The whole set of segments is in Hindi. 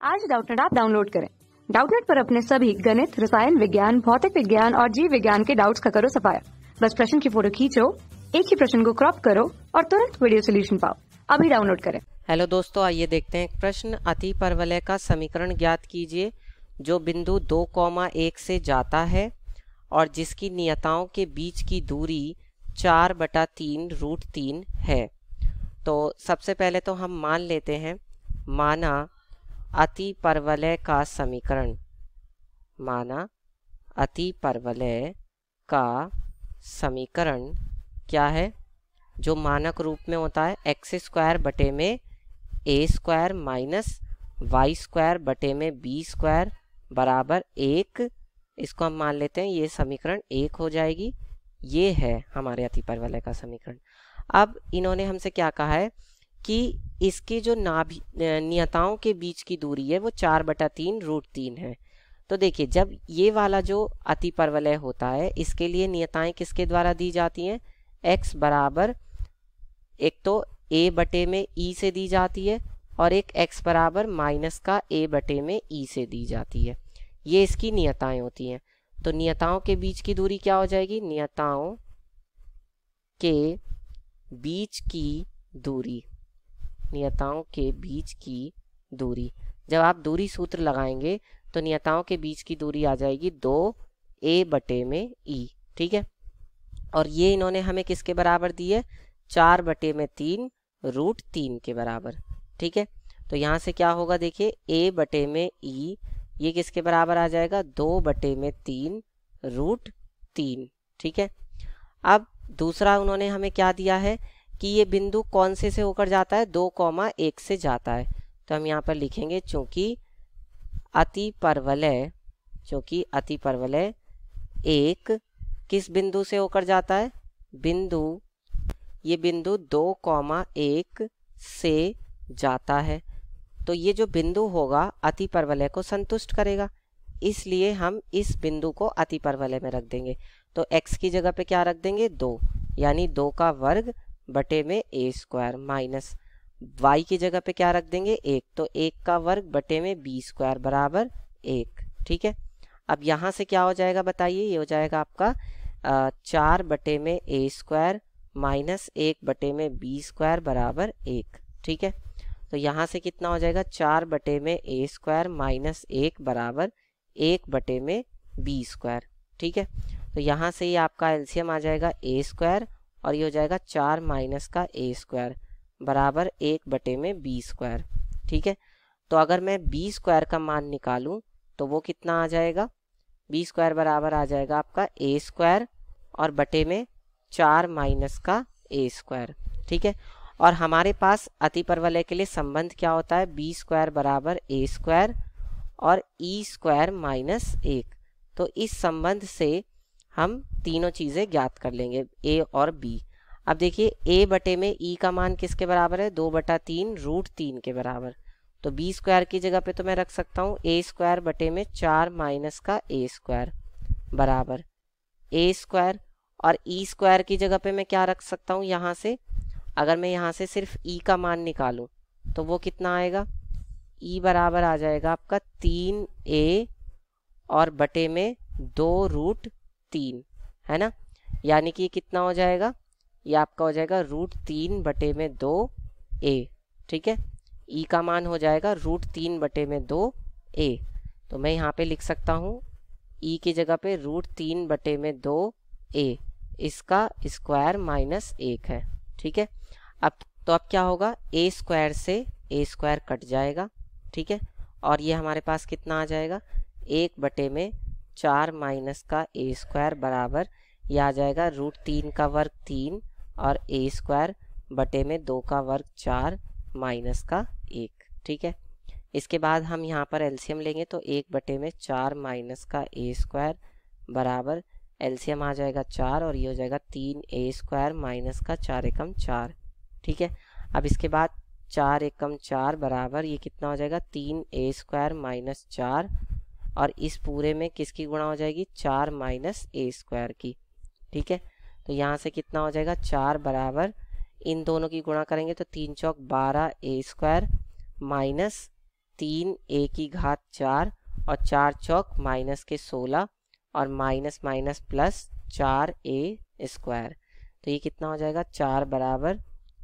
आज डाउटनेट ऐप डाउनलोड करें। डाउटनेट पर अपने सभी गणित, रसायन विज्ञान, भौतिक विज्ञान और जीव विज्ञान के डाउट्स का करो सफाया। बस प्रश्न की फोटो खींचो, एक ही प्रश्न को क्रॉप करो और तुरंत वीडियो सोल्यूशन पाओ। अभी डाउनलोड करें। हेलो दोस्तों, आइए देखते हैं प्रश्न। अतिपरवलय का समीकरण ज्ञात कीजिए जो बिंदु 2,1 से जाता है और जिसकी नियताओं के बीच की दूरी 4/3√3 है। तो सबसे पहले तो हम मान लेते हैं, माना अतिपरवलय का समीकरण, माना अतिपरवलय का समीकरण क्या है, जो मानक रूप में होता है x² बटे में a² माइनस y² बटे में b² बराबर 1। इसको हम मान लेते हैं ये समीकरण 1 हो जाएगी। ये है हमारे अतिपरवलय का समीकरण। अब इन्होंने हमसे क्या कहा है कि इसके जो नियताओं के बीच की दूरी है वो 4/3√3 है। तो देखिए, जब ये वाला जो अतिपरवलय होता है इसके लिए नियताएं किसके द्वारा दी जाती हैं, x बराबर एक तो a बटे में e से दी जाती है और एक x बराबर माइनस का a बटे में e से दी जाती है। ये इसकी नियताएं होती हैं। तो नियताओं के बीच की दूरी क्या हो जाएगी, नियताओं के बीच की दूरी, नियताओं के बीच की दूरी, जब आप दूरी सूत्र लगाएंगे तो नियताओं के बीच की दूरी आ जाएगी 2a बटे में e। ठीक है, और ये इन्होंने हमें किसके बराबर दी है, 4/3√3 के बराबर। ठीक है, तो यहाँ से क्या होगा, देखिए a बटे में e ये किसके बराबर आ जाएगा, 2/3√3। ठीक है, अब दूसरा उन्होंने हमें क्या दिया है कि ये बिंदु कौन से होकर जाता है, 2,1 से जाता है। तो हम यहाँ पर लिखेंगे चूंकि अतिपरवलय एक किस बिंदु से होकर जाता है, ये बिंदु 2,1 से जाता है। तो ये जो बिंदु होगा अतिपरवलय को संतुष्ट करेगा, इसलिए हम इस बिंदु को अतिपरवलय में रख देंगे। तो x की जगह पे क्या रख देंगे, 2, यानी 2 का वर्ग बटे में a² माइनस y की जगह पे क्या रख देंगे, 1, तो 1 का वर्ग बटे में b² बराबर 1। ठीक है, अब यहाँ से क्या हो जाएगा बताइए, ये हो जाएगा आपका 4 बटे में a² माइनस 1 बटे में b² बराबर 1। ठीक है, तो यहाँ से कितना हो जाएगा, 4 बटे में a² माइनस 1 बराबर 1 बटे में b²। ठीक है, तो यहाँ से ये आपका एलसीएम आ जाएगा a² और ये हो जाएगा 4 माइनस का a² बराबर 1 बटे में b²। ठीक है, तो अगर मैं b² का मान निकालूं तो वो कितना आ जाएगा, b² बराबर आ जाएगा आपका a² और बटे में 4 माइनस का a²। ठीक है, और हमारे पास अतिपरवलय के लिए संबंध क्या होता है, b² बराबर a² और e² माइनस 1। तो इस संबंध से हम तीनों चीज़ें ज्ञात कर लेंगे, a और b। अब देखिए a बटे में e का मान किसके बराबर है, 2/3√3 के बराबर। तो b² की जगह पे तो मैं रख सकता हूँ a² बटे में 4 माइनस का a² बराबर a², और e² की जगह पे मैं क्या रख सकता हूँ, यहाँ से अगर मैं यहाँ से सिर्फ e का मान निकालूं तो वो कितना आएगा, e बराबर आ जाएगा आपका 3a और बटे में 2√3, है ना, यानी कि कितना हो जाएगा, ये आपका हो जाएगा √3 बटे में 2a। ठीक है, e का मान हो जाएगा √3 बटे में 2a। तो मैं यहाँ पे लिख सकता हूँ e की जगह पे √3 बटे में 2a, इसका स्क्वायर माइनस 1 है। ठीक है, अब क्या होगा, a² से a² कट जाएगा। ठीक है, और ये हमारे पास कितना आ जाएगा, 1 बटे में 4 माइनस का a² बराबर ये आ जाएगा √3 का वर्ग 3 और a² बटे में 2 का वर्ग 4 माइनस का 1। ठीक है, इसके बाद हम यहाँ पर एलसीएम लेंगे तो 1 बटे में 4 माइनस का a² बराबर एलसीएम आ जाएगा 4 और ये हो जाएगा 3a² माइनस का 4 एकम 4। ठीक है, अब इसके बाद 4 एकम 4 बराबर ये कितना हो जाएगा, 3a² माइनस 4, और इस पूरे में किसकी गुणा हो जाएगी, 4 माइनस a² की। ठीक है, तो यहाँ से कितना हो जाएगा, 4 बराबर इन दोनों की गुणा करेंगे तो 3 चौक 12 a² माइनस 3a⁴ और 4 चौक माइनस के 16 और माइनस माइनस प्लस 4a²। तो ये कितना हो जाएगा, 4 बराबर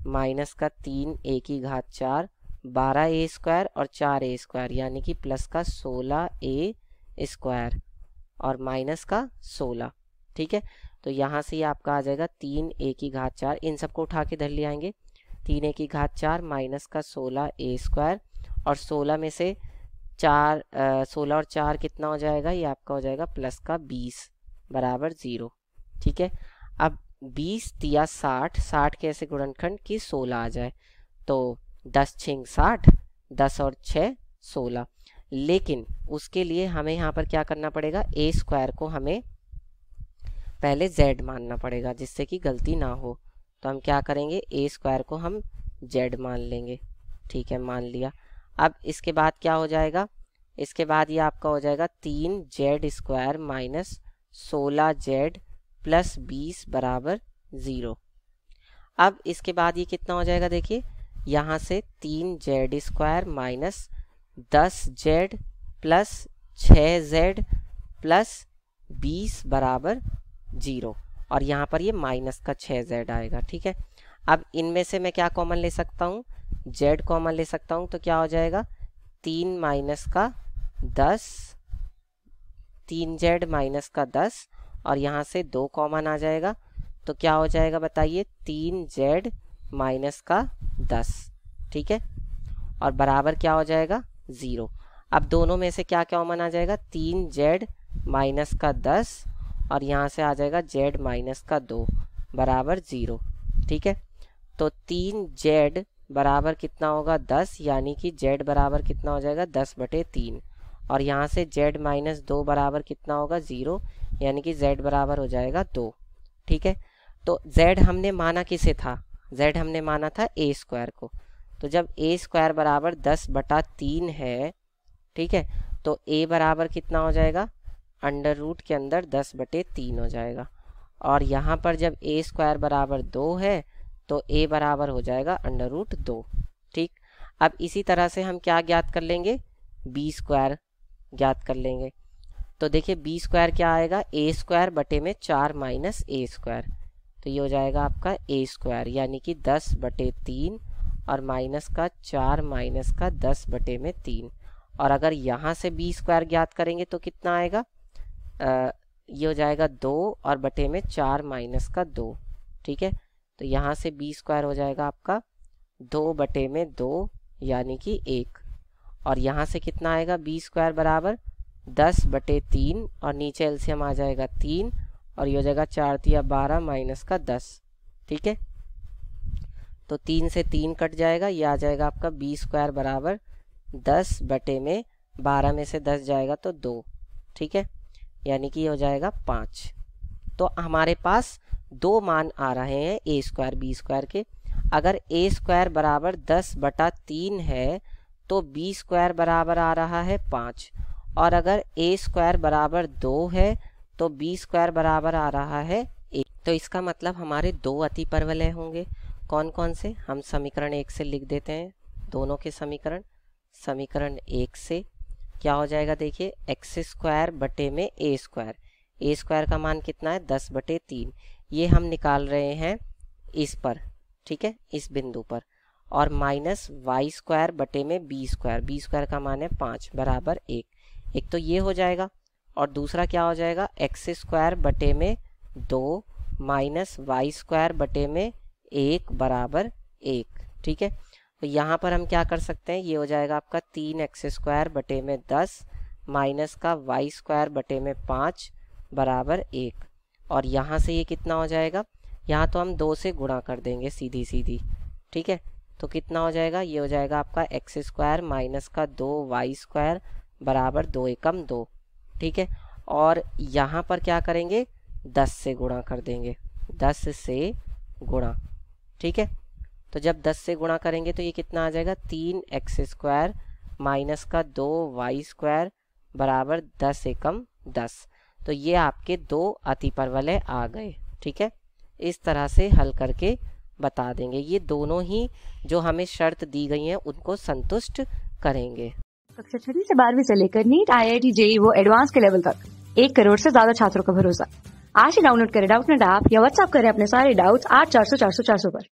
माइनस का 3a⁴ 12a² और 4a² यानी कि प्लस का 16a² और माइनस का 16। ठीक है, तो यहाँ से ये आपका आ जाएगा 3a⁴। इन सबको उठा के इधर ले आएंगे। 3a⁴ माइनस का 16a² और 16 में से 16 और 4 कितना हो जाएगा, ये आपका हो जाएगा प्लस का 20 बराबर 0। ठीक है, अब 20 तिया 60, 60 के ऐसे गुणनखंड कि 16 आ जाए, तो 10 छिंग 60, 10 और 6 16। लेकिन उसके लिए हमें यहाँ पर क्या करना पड़ेगा, a² को हमें पहले z मानना पड़ेगा जिससे कि गलती ना हो। तो हम क्या करेंगे, a² को हम z मान लेंगे। ठीक है, मान लिया। अब इसके बाद क्या हो जाएगा, इसके बाद ये आपका हो जाएगा 3z² माइनस 16z प्लस 20 बराबर 0। अब इसके बाद ये कितना हो जाएगा, देखिए यहाँ से 3z² minus 10z plus 6z plus 20 बराबर 0 और यहाँ पर ये माइनस का 6z आएगा। ठीक है, अब इनमें से मैं क्या कॉमन ले सकता हूँ, z कॉमन ले सकता हूँ। तो क्या हो जाएगा, 3 माइनस का 10, 3z माइनस का 10 और यहाँ से 2 कॉमन आ जाएगा। तो क्या हो जाएगा बताइए, 3z माइनस का 10। ठीक है, और बराबर क्या हो जाएगा 0। अब दोनों में से क्या कॉमन आ जाएगा, 3z माइनस का 10 और यहाँ से आ जाएगा z माइनस का 2 बराबर 0। ठीक है, तो 3z बराबर कितना होगा 10 यानी कि z बराबर कितना हो जाएगा 10/3 और यहाँ से z माइनस 2 बराबर कितना होगा 0 यानी कि z बराबर हो जाएगा 2। ठीक है, तो z हमने माना किसे था, z हमने माना था a² को। तो जब a² बराबर 10/3 है, ठीक है, तो a बराबर कितना हो जाएगा, अंडर रूट के अंदर 10/3 हो जाएगा। और यहाँ पर जब a² बराबर 2 है तो a बराबर हो जाएगा अंडर रूट 2। ठीक, अब इसी तरह से हम क्या ज्ञात कर लेंगे, b² ज्ञात कर लेंगे। तो देखिए b² क्या आएगा, a² में 4 माइनस a²। तो ये हो जाएगा आपका a² यानी कि 10/3 और माइनस का 4 माइनस का 10/3। और अगर यहाँ से b² ज्ञात करेंगे तो कितना आएगा, ये हो जाएगा 2 और बटे में 4 माइनस का 2। ठीक है, तो यहाँ से b² हो जाएगा आपका 2/2 यानी कि 1 और यहाँ से कितना आएगा, b² बराबर 10/3 और नीचे एलसीएम आ जाएगा 3 और ये हो जाएगा 4 तिया 12 माइनस का 10। ठीक है, तो 3 से 3 कट जाएगा, ये आ जाएगा आपका b² बराबर 10/12 में से 10 जाएगा तो 2। ठीक है, यानी कि ये हो जाएगा 5। तो हमारे पास 2 मान आ रहे हैं a² b² के। अगर a² बराबर 10/3 है तो b² बराबर आ रहा है 5 और अगर a² बराबर 2 है तो b² बराबर आ रहा है 1। तो इसका मतलब हमारे 2 अतिपरवलय होंगे। कौन कौन से, हम समीकरण 1 से लिख देते हैं दोनों के समीकरण। समीकरण 1 से क्या हो जाएगा, देखिए x² बटे में a² का मान कितना है 10/3, ये हम निकाल रहे हैं इस पर। ठीक है, इस बिंदु पर। और माइनस y² बटे में b² का मान है 5 बराबर 1। एक तो ये हो जाएगा और दूसरा क्या हो जाएगा, x² बटे में 2 माइनस y² बटे में 1 बराबर 1। ठीक है, तो यहाँ पर हम क्या कर सकते हैं, ये हो जाएगा आपका 3x² बटे में 10 माइनस का y² बटे में 5 बराबर 1 और यहाँ से ये कितना हो जाएगा, यहाँ तो हम 2 से गुणा कर देंगे सीधी सीधी। ठीक है, तो कितना हो जाएगा, ये हो जाएगा आपका x² माइनस का 2y² बराबर 2 एकम 2। ठीक है, और यहाँ पर क्या करेंगे 10 से गुणा कर देंगे, 10 से गुणा। ठीक है, तो जब 10 से गुणा करेंगे तो ये कितना आ जाएगा, 3x² माइनस का 2y² बराबर 10 एकम 10। तो ये आपके 2 अतिपरवलय आ गए। ठीक है, इस तरह से हल करके बता देंगे। ये दोनों ही जो हमें शर्त दी गई हैं उनको संतुष्ट करेंगे। कक्षा 6वीं से 12वीं से लेकर नीट, IIT, JEE वो एडवांस के लेवल तक 1 करोड़ से ज्यादा छात्रों का भरोसा। आज ही डाउनलोड करें डाउटनेट ऐप या व्हाट्सएप करें अपने सारे डाउट्स 8400 400 400 पर।